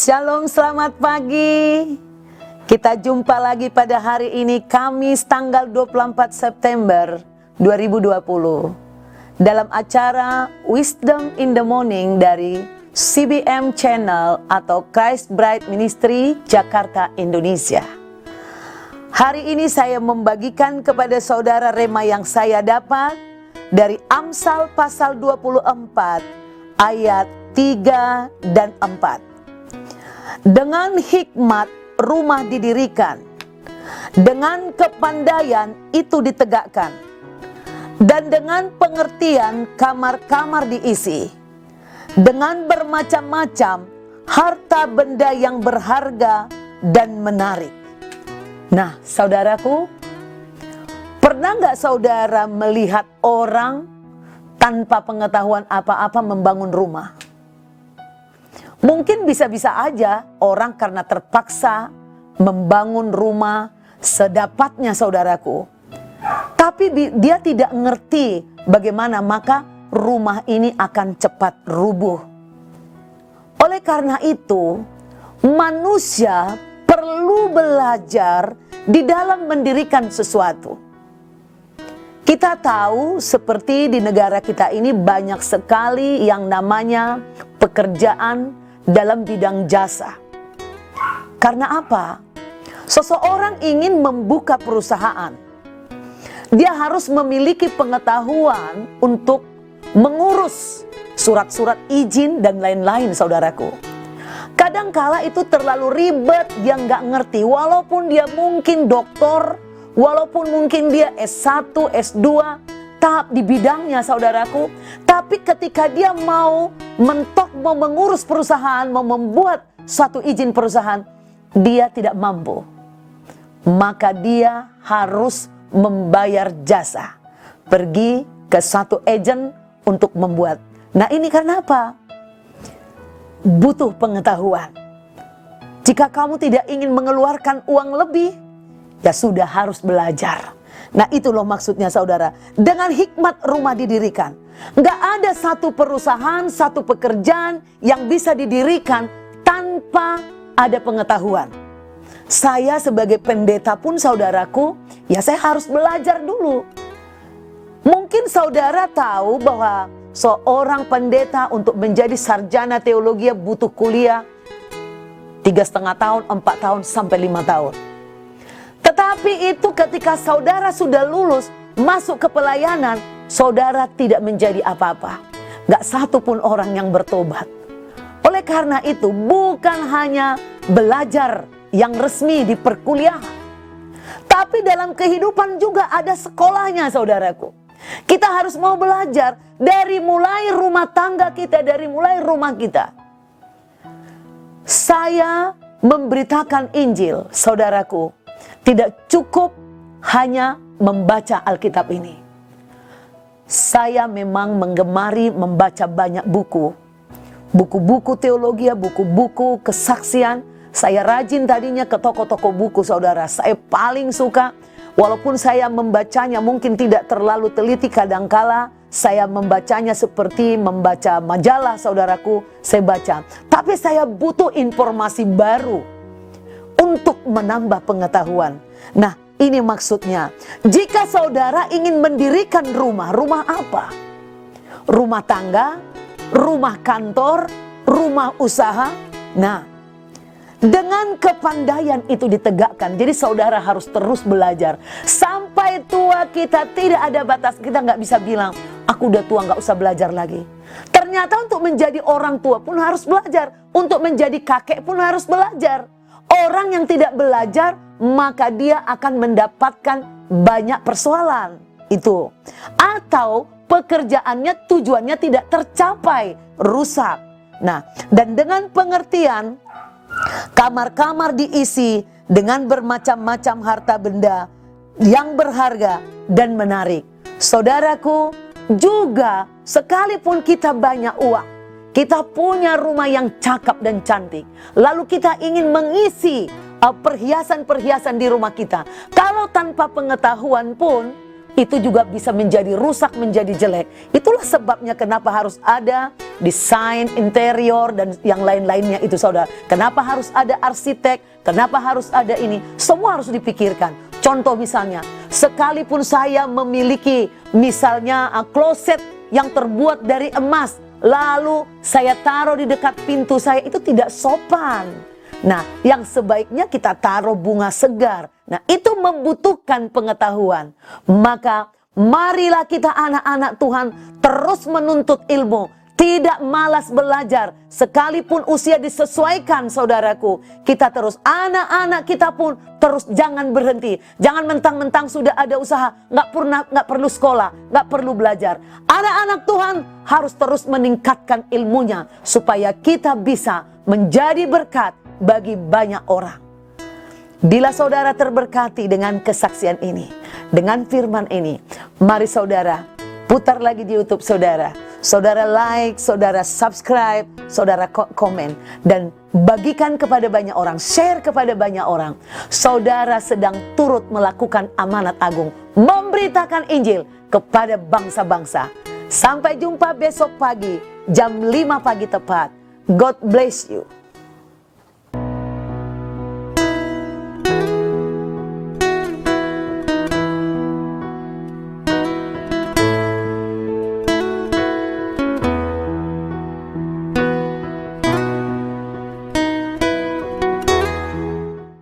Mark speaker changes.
Speaker 1: Shalom, selamat pagi. Kita jumpa lagi pada hari ini, Kamis tanggal 24 September 2020 dalam acara Wisdom in the Morning dari CBM Channel atau Christ Bride Ministry Jakarta, Indonesia. Hari ini saya membagikan kepada saudara rema yang saya dapat dari Amsal pasal 24 ayat 3 dan 4. Dengan hikmat rumah didirikan, dengan kepandaian itu ditegakkan, dan dengan pengertian kamar-kamar diisi, dengan bermacam-macam harta benda yang berharga dan menarik. Nah, saudaraku, pernah nggak saudara melihat orang tanpa pengetahuan apa-apa membangun rumah? Mungkin bisa-bisa aja orang karena terpaksa membangun rumah sedapatnya, saudaraku. Tapi dia tidak ngerti bagaimana maka rumah ini akan cepat rubuh. Oleh karena itu, manusia perlu belajar di dalam mendirikan sesuatu. Kita tahu seperti di negara kita ini banyak sekali yang namanya pekerjaan dalam bidang jasa. Karena apa? Seseorang ingin membuka perusahaan, dia harus memiliki pengetahuan untuk mengurus surat-surat izin dan lain-lain, saudaraku. Kadangkala itu terlalu ribet, dia nggak ngerti. Walaupun dia mungkin doktor, walaupun mungkin dia S1, S2, tahap di bidangnya, saudaraku. Tapi ketika dia mau mengurus perusahaan, mau membuat suatu izin perusahaan, dia tidak mampu. Maka dia harus membayar jasa, pergi ke satu agen untuk membuat. Nah, ini karena apa? Butuh pengetahuan. Jika kamu tidak ingin mengeluarkan uang lebih, ya sudah harus belajar. Nah, itu loh maksudnya, saudara. Dengan hikmat rumah didirikan. Nggak ada satu perusahaan, satu pekerjaan yang bisa didirikan tanpa ada pengetahuan. Saya sebagai pendeta pun, saudaraku, ya saya harus belajar dulu. Mungkin saudara tahu bahwa seorang pendeta untuk menjadi sarjana teologi butuh kuliah 3,5 tahun, 4 tahun, sampai 5 tahun. Tetapi itu ketika saudara sudah lulus, masuk ke pelayanan, saudara tidak menjadi apa-apa. Gak satu pun orang yang bertobat. Oleh karena itu, bukan hanya belajar yang resmi di perkuliahan, tapi dalam kehidupan juga ada sekolahnya, saudaraku. Kita harus mau belajar dari mulai rumah tangga kita, dari mulai rumah kita. Saya memberitakan Injil, saudaraku, tidak cukup hanya membaca Alkitab ini. Saya memang menggemari membaca banyak buku. Buku-buku teologi, buku-buku kesaksian. Saya rajin tadinya ke toko-toko buku, saudara. Saya paling suka, walaupun saya membacanya mungkin tidak terlalu teliti, kadangkala saya membacanya seperti membaca majalah, saudaraku. Saya baca. Tapi saya butuh informasi baru untuk menambah pengetahuan. Nah, ini maksudnya. Jika saudara ingin mendirikan rumah, rumah apa? Rumah tangga, rumah kantor, rumah usaha. Nah, dengan kepandaian itu ditegakkan. Jadi saudara harus terus belajar. Sampai tua kita tidak ada batas. Kita nggak bisa bilang, aku udah tua nggak usah belajar lagi. Ternyata untuk menjadi orang tua pun harus belajar. Untuk menjadi kakek pun harus belajar. Orang yang tidak belajar, maka dia akan mendapatkan banyak persoalan. Itu. Atau pekerjaannya, tujuannya tidak tercapai, rusak. Nah, dan dengan pengertian, kamar-kamar diisi dengan bermacam-macam harta benda yang berharga dan menarik. Saudaraku, juga sekalipun kita banyak uang, kita punya rumah yang cakep dan cantik, lalu kita ingin mengisi perhiasan-perhiasan di rumah kita. Kalau tanpa pengetahuan pun, itu juga bisa menjadi rusak, menjadi jelek. Itulah sebabnya kenapa harus ada desain interior dan yang lain-lainnya itu saudara. Kenapa harus ada arsitek, kenapa harus ada ini, semua harus dipikirkan. Contoh misalnya, sekalipun saya memiliki misalnya kloset yang terbuat dari emas, lalu saya taruh di dekat pintu saya, itu tidak sopan. Nah, yang sebaiknya kita taruh bunga segar. Nah, itu membutuhkan pengetahuan. Maka marilah kita anak-anak Tuhan terus menuntut ilmu. Tidak malas belajar, sekalipun usia disesuaikan saudaraku. Kita terus, anak-anak kita pun terus jangan berhenti. Jangan mentang-mentang sudah ada usaha, nggak perlu sekolah, nggak perlu belajar. Anak-anak Tuhan harus terus meningkatkan ilmunya supaya kita bisa menjadi berkat bagi banyak orang. Bila saudara terberkati dengan kesaksian ini, dengan firman ini, mari saudara putar lagi di YouTube saudara. Saudara like, saudara subscribe, saudara komen. Dan bagikan kepada banyak orang, share kepada banyak orang. Saudara sedang turut melakukan amanat agung, memberitakan Injil kepada bangsa-bangsa. Sampai jumpa besok pagi, jam 5 pagi tepat. God bless you.